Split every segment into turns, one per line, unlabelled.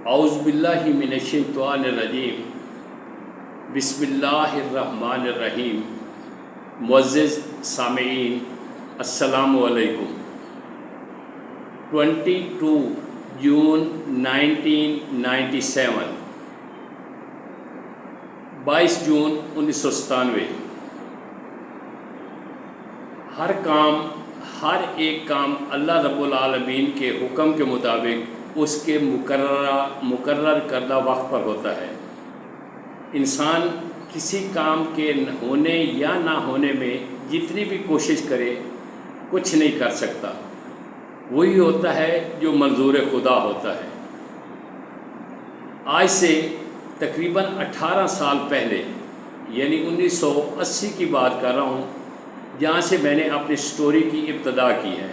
اعوذ باللہ من الشیطان الرجیم بسم اللہ الرحمن الرحیم۔ معزز سامعین، السلام علیکم۔ 22 جون 1997، 22 جون 1997۔ ہر ایک کام اللہ رب العالمین کے حکم کے مطابق اس کے مقرر کردہ وقت پر ہوتا ہے۔ انسان کسی کام کے ہونے یا نہ ہونے میں جتنی بھی کوشش کرے کچھ نہیں کر سکتا، وہی ہوتا ہے جو منظور خدا ہوتا ہے۔ آج سے تقریباً 18 سال پہلے، یعنی 1980 کی بات کر رہا ہوں، جہاں سے میں نے اپنی سٹوری کی ابتدا کی ہے۔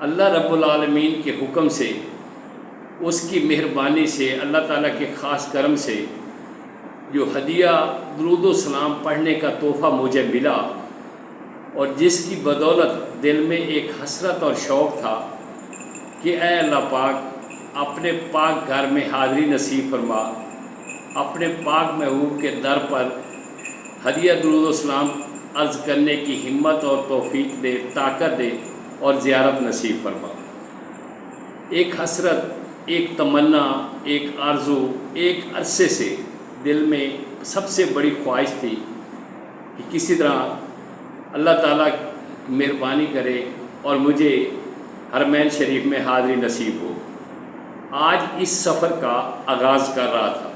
اللہ رب العالمین کے حکم سے، اس کی مہربانی سے، اللہ تعالیٰ کے خاص کرم سے جو ہدیہ درود و سلام پڑھنے کا تحفہ مجھے ملا، اور جس کی بدولت دل میں ایک حسرت اور شوق تھا کہ اے اللہ پاک، اپنے پاک گھر میں حاضری نصیب فرما، اپنے پاک محبوب کے در پر ہدیہ درود و سلام عرض کرنے کی ہمت اور توفیق دے، طاقت دے اور زیارت نصیب فرما۔ ایک حسرت، ایک تمنا، ایک آرزو، ایک عرصے سے دل میں سب سے بڑی خواہش تھی کہ کسی طرح اللہ تعالیٰ مہربانی کرے اور مجھے حرمین شریف میں حاضری نصیب ہو۔ آج اس سفر کا آغاز کر رہا تھا،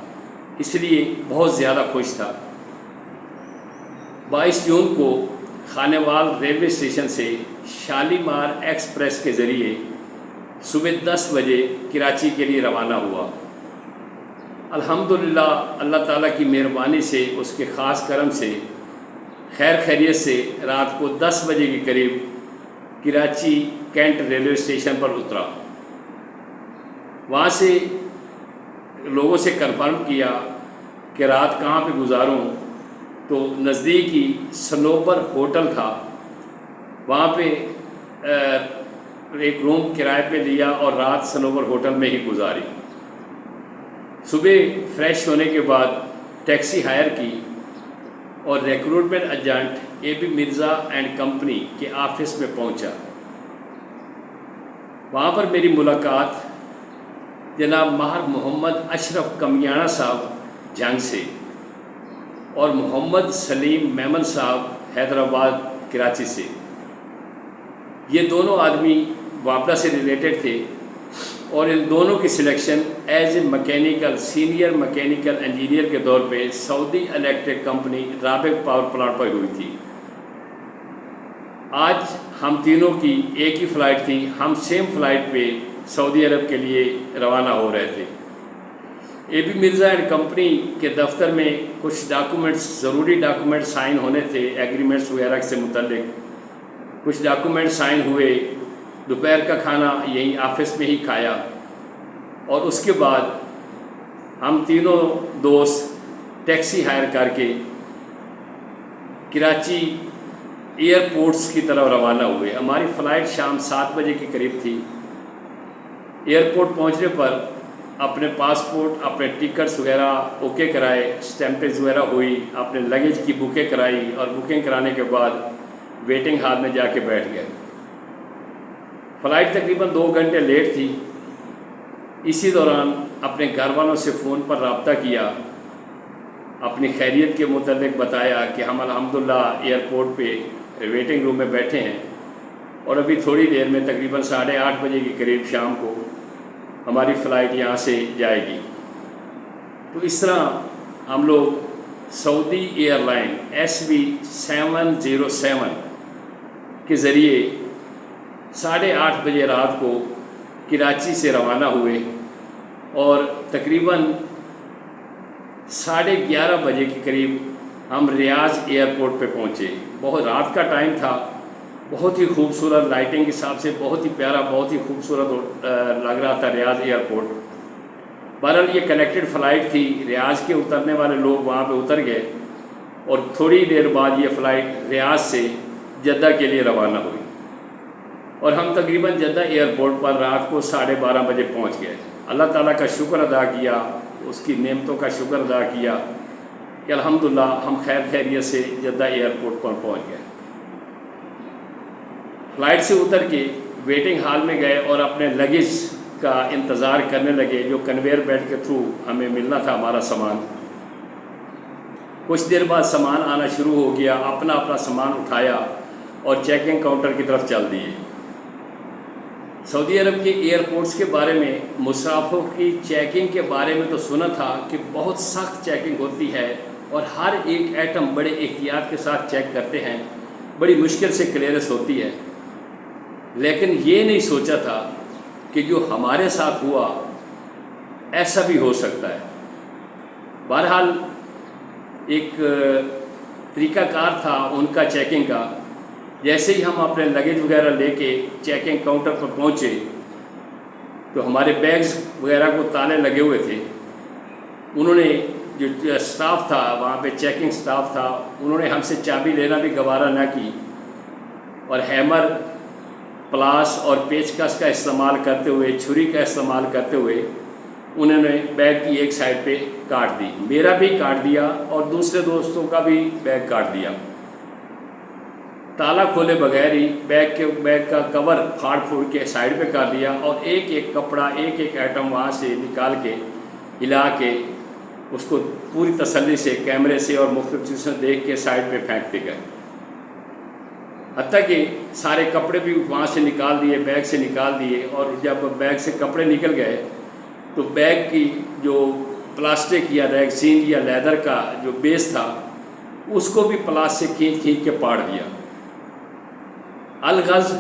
اس لیے بہت زیادہ خوش تھا۔ 22 جون کو خانیوال ریلوے اسٹیشن سے شالیمار ایکسپریس کے ذریعے صبح 10 بجے کراچی کے لیے روانہ ہوا۔ الحمدللہ اللہ تعالیٰ کی مہربانی سے، اس کے خاص کرم سے خیر خیریت سے رات کو 10 بجے کے قریب کراچی کینٹ ریلوے اسٹیشن پر اترا۔ وہاں سے لوگوں سے کنفرم کیا کہ رات کہاں پہ گزاروں، تو نزدیکی سنوبر ہوٹل تھا، وہاں پہ ایک روم کرائے پہ لیا اور رات سنوبر ہوٹل میں ہی گزاری۔ صبح فریش ہونے کے بعد ٹیکسی ہائر کی اور recruitment agent A B Mirza and company کے آفس میں پہنچا۔ وہاں پر میری ملاقات جناب ماہر محمد اشرف کمیانہ صاحب جنگ سے اور محمد سلیم میمن صاحب حیدرآباد کراچی سے۔ یہ دونوں آدمی وابڈا سے ریلیٹڈ تھے، اور ان دونوں کی selection as a senior mechanical engineer کے طور پہ سعودی الیکٹرک کمپنی رابق پاور پلانٹ پر ہوئی تھی۔ آج ہم تینوں کی ایک ہی فلائٹ تھی، ہم سیم فلائٹ پہ سعودی عرب کے لیے روانہ ہو رہے تھے۔ اے بی مرزا اینڈ کمپنی کے دفتر میں کچھ ڈاکومنٹس، ضروری ڈاکومنٹس سائن ہونے تھے، ایگریمنٹس وغیرہ سے متعلق کچھ ڈاکومنٹ سائن ہوئے۔ دوپہر کا کھانا یہیں آفس میں ہی کھایا، اور اس کے بعد ہم تینوں دوست ٹیکسی ہائر کر کے کراچی ایئرپورٹس کی طرف روانہ ہوئے۔ ہماری فلائٹ شام 7 بجے کے قریب تھی۔ ایئرپورٹ پہنچنے پر اپنے پاسپورٹ، اپنے ٹکٹس وغیرہ اوکے کرائے، اسٹیمپز وغیرہ ہوئی، اپنے لگیج کی بکنگ کرائی، اور بکنگ کرانے کے بعد ویٹنگ ہال میں جا کے بیٹھ گئے۔ فلائٹ تقریباً 2 گھنٹے لیٹ تھی۔ اسی دوران اپنے گھر والوں سے فون پر رابطہ کیا، اپنی خیریت کے متعلق بتایا کہ ہم الحمدللہ ایئرپورٹ پہ ویٹنگ روم میں بیٹھے ہیں، اور ابھی تھوڑی دیر میں تقریباً 8:30 بجے کے قریب شام کو ہماری فلائٹ یہاں سے جائے گی۔ تو اس طرح ہم لوگ سعودی ایئر لائن SB 707 کے ذریعے 8:30 بجے رات کو کراچی سے روانہ ہوئے، اور تقریباً 11:30 بجے کے قریب ہم ریاض ایئرپورٹ پہ پہنچے۔ بہت رات کا ٹائم تھا، بہت ہی خوبصورت، لائٹنگ کے حساب سے بہت ہی پیارا، بہت ہی خوبصورت لگ رہا تھا ریاض ایئرپورٹ۔ بہرحال یہ کنیکٹڈ فلائٹ تھی، ریاض کے اترنے والے لوگ وہاں پہ اتر گئے، اور تھوڑی دیر بعد یہ فلائٹ ریاض سے جدہ کے لیے روانہ ہوئی۔ اور ہم تقریباً جدہ ایئرپورٹ پر رات کو 12:30 بجے پہنچ گئے۔ اللہ تعالیٰ کا شکر ادا کیا، اس کی نعمتوں کا شکر ادا کیا کہ الحمدللہ ہم خیر خیریت سے جدہ ایئرپورٹ پر پہنچ گئے۔ فلائٹ سے اتر کے ویٹنگ ہال میں گئے اور اپنے لگیج کا انتظار کرنے لگے، جو کنویئر بیلٹ کے تھرو ہمیں ملنا تھا ہمارا سامان۔ کچھ دیر بعد سامان آنا شروع ہو گیا، اپنا اپنا سامان اٹھایا اور چیکنگ کاؤنٹر کی طرف چل دیے۔ سعودی عرب کے ایئرپورٹس کے بارے میں، مسافروں کی چیکنگ کے بارے میں تو سنا تھا کہ بہت سخت چیکنگ ہوتی ہے اور ہر ایک ایٹم بڑے احتیاط کے ساتھ چیک کرتے ہیں، بڑی مشکل سے کلیئرنس ہوتی ہے، لیکن یہ نہیں سوچا تھا کہ جو ہمارے ساتھ ہوا ایسا بھی ہو سکتا ہے۔ بہرحال ایک طریقہ کار تھا ان کا چیکنگ کا۔ جیسے ہی ہم اپنے لگیج وغیرہ لے کے چیکنگ کاؤنٹر پر پہنچے تو ہمارے بیگز وغیرہ کو تالے لگے ہوئے تھے۔ انہوں نے جو اسٹاف تھا وہاں پہ، چیکنگ اسٹاف تھا، انہوں نے ہم سے چابی لینا بھی گوارا نہ کی اور ہیمر، پلاس اور پیچکس کا استعمال کرتے ہوئے، چھری کا استعمال کرتے ہوئے انہوں نے بیگ کی ایک سائڈ پہ کاٹ دی، میرا بھی کاٹ دیا اور دوسرے دوستوں کا بھی بیگ کاٹ دیا۔ تالا کھولے بغیر ہی بیگ کا کور پھاڑ پھوڑ کے سائڈ پہ کر دیا اور ایک ایک کپڑا، ایک ایک ایٹم وہاں سے نکال کے، ہلا کے اس کو پوری تسلی سے کیمرے سے اور مختلف چیزوں سے دیکھ کے سائڈ پہ پھینکتے گئے۔ حتیٰ کہ سارے کپڑے بھی وہاں سے نکال دیے، بیگ سے نکال دیے، اور جب بیگ سے کپڑے نکل گئے تو بیگ کی جو پلاسٹک یا ریگزین یا لیدر کا جو بیس تھا اس کو بھی پلاس سے کھینچ کے پاڑ دیا۔ الغرض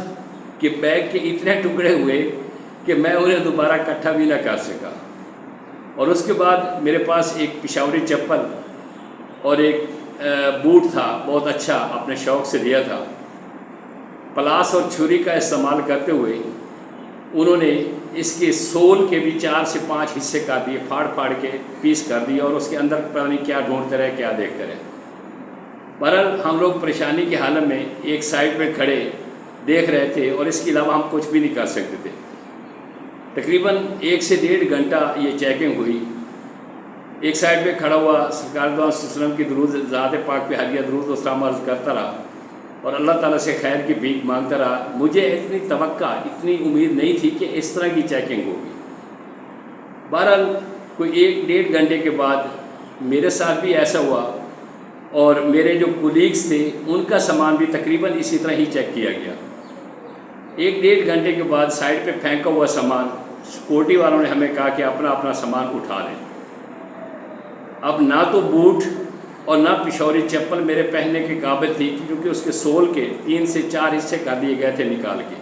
کہ بیگ کے اتنے ٹکڑے ہوئے کہ میں انہیں دوبارہ اکٹھا بھی نہ کر سکا۔ اور اس کے بعد میرے پاس ایک پشاوری چپل اور ایک بوٹ تھا، بہت اچھا، اپنے شوق سے لیا تھا۔ پلاس اور چھری کا استعمال کرتے ہوئے انہوں نے اس کے سول کے بھی 4 سے 5 حصے کر دیے، پھاڑ کے پیس کر دیے، اور اس کے اندر پتہ نہیں کیا ڈھونڈتے رہے، کیا دیکھتے رہے۔ بہرحال ہم لوگ پریشانی کی حالت میں ایک سائڈ پہ کھڑے دیکھ رہے تھے اور اس کے علاوہ ہم کچھ بھی نہیں کر سکتے تھے۔ تقریباً 1 سے 1.5 گھنٹہ یہ چیکنگ ہوئی۔ ایک سائڈ پہ کھڑا ہوا سرکار دو علیہ وسلم کی درود، ذات پاک پہ حلیہ درود و سلام عرض کرتا رہا اور اللہ تعالیٰ سے خیر کی بھیک مانگتا رہا۔ مجھے اتنی توقع، اتنی امید نہیں تھی کہ اس طرح کی چیکنگ ہوگی۔ بہرحال کوئی 1-1.5 گھنٹے کے بعد میرے ساتھ بھی ایسا ہوا اور میرے جو کولیگز تھے ان کا سامان بھی تقریباً اسی طرح ہی چیک کیا گیا۔ 1-1.5 گھنٹے کے بعد سائڈ پہ پھینکا ہوا سامان، سیکورٹی والوں نے ہمیں کہا کہ اپنا اپنا سامان اٹھا لیں۔ اب نہ تو بوٹ اور نہ پشاوری چپل میرے پہننے کے قابل تھی، کیونکہ اس کے سول کے 3 سے 4 حصے کر دیے گئے تھے نکال کے،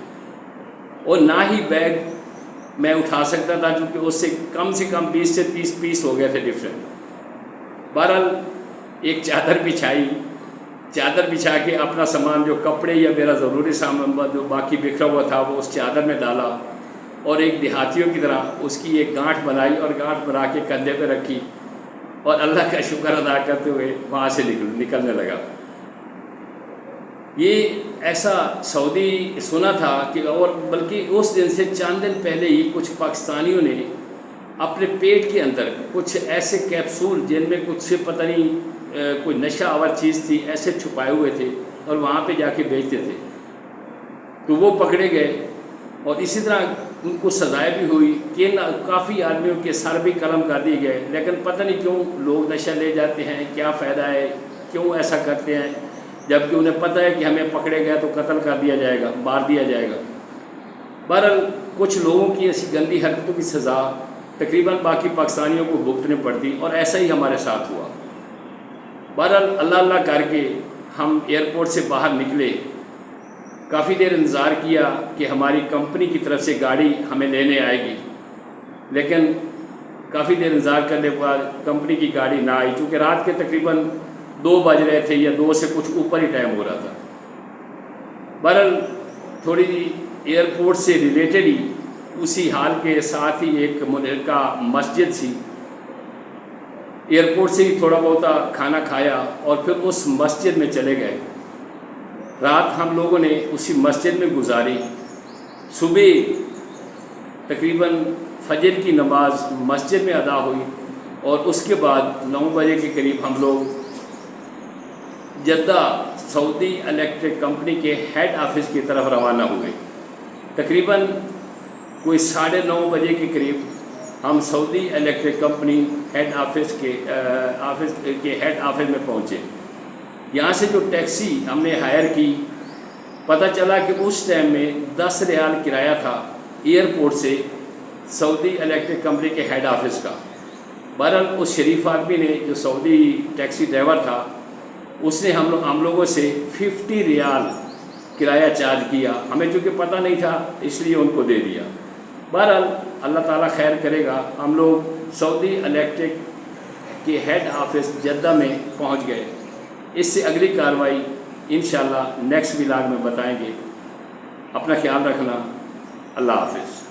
اور نہ ہی بیگ میں اٹھا سکتا تھا کیونکہ اس سے کم 20 سے 30 پیس ہو گئے تھے ڈفرینٹ۔ بہرحال ایک چادر بچھائی، چادر بچھا کے اپنا سامان، جو کپڑے یا میرا ضروری سامان جو باقی بکھرا ہوا تھا، وہ اس چادر میں ڈالا اور ایک دیہاتیوں کی طرح اس کی ایک گانٹھ بنائی اور گانٹھ بنا کے کندھے پہ رکھی اور اللہ کا شکر ادا کرتے ہوئے وہاں سے نکلنے لگا۔ یہ ایسا سعودی سنا تھا کہ، اور بلکہ اس دن سے چند دن پہلے ہی کچھ پاکستانیوں نے اپنے پیٹ کے اندر کچھ ایسے کیپسول جن میں کچھ پتہ نہیں کوئی نشہ آور چیز تھی، ایسے چھپائے ہوئے تھے اور وہاں پہ جا کے بیچتے تھے، تو وہ پکڑے گئے اور اسی طرح ان کو سزائیں بھی ہوئی کہ کافی آدمیوں کے سر بھی قلم کر دیے گئے۔ لیکن پتہ نہیں کیوں لوگ نشہ لے جاتے ہیں، کیا فائدہ ہے، کیوں ایسا کرتے ہیں، جبکہ انہیں پتہ ہے کہ ہمیں پکڑے گئے تو قتل کر دیا جائے گا، مار دیا جائے گا۔ بہرحال کچھ لوگوں کی ایسی گندی حرکتوں کی سزا تقریباً باقی پاکستانیوں کو بھگتنی پڑتی، اور ایسا ہی ہمارے ساتھ ہوا۔ بہرحال اللہ کر کے ہم ایئرپورٹ سے باہر نکلے، کافی دیر انتظار کیا کہ ہماری کمپنی کی طرف سے گاڑی ہمیں لینے آئے گی، لیکن کافی دیر انتظار کرنے کے بعد کمپنی کی گاڑی نہ آئی، چونکہ رات کے تقریباً 2 بج رہے تھے یا 2 سے کچھ اوپر ہی ٹائم ہو رہا تھا۔ بہرحال تھوڑی ایئرپورٹ سے ریلیٹڈ ہی اسی حال کے ساتھ ہی ایک منحرکہ مسجد سی، ایئرپورٹ سے ہی تھوڑا بہت کھانا کھایا اور پھر اس مسجد میں چلے گئے۔ رات ہم لوگوں نے اسی مسجد میں گزاری صبح تقریباً فجر کی نماز مسجد میں ادا ہوئی اور اس کے بعد 9 بجے کے قریب ہم لوگ جدہ سعودی الیکٹرک کمپنی کے ہیڈ آفس کی طرف روانہ ہوئے۔ تقریباً کوئی 9:30 بجے کے قریب ہم سعودی الیکٹرک کمپنی ہیڈ آفس کے ہیڈ آفس میں پہنچے۔ یہاں سے جو ٹیکسی ہم نے ہائر کی، پتہ چلا کہ اس ٹائم میں 10 ریال کرایہ تھا ایئرپورٹ سے سعودی الیکٹرک کمپنی کے ہیڈ آفس کا۔ بہرحال اس شریف آدمی نے جو سعودی ٹیکسی ڈرائیور تھا اس نے ہم لوگوں سے 50 ریال کرایہ چارج کیا۔ ہمیں چونکہ پتہ نہیں تھا اس لیے ان کو دے دیا۔ بہرحال اللہ تعالیٰ خیر کرے گا، ہم لوگ سعودی الیکٹرک کے ہیڈ آفس جدہ میں پہنچ گئے۔ اس سے اگلی کارروائی انشاءاللہ نیکسٹ ولاگ میں بتائیں گے۔ اپنا خیال رکھنا، اللہ حافظ۔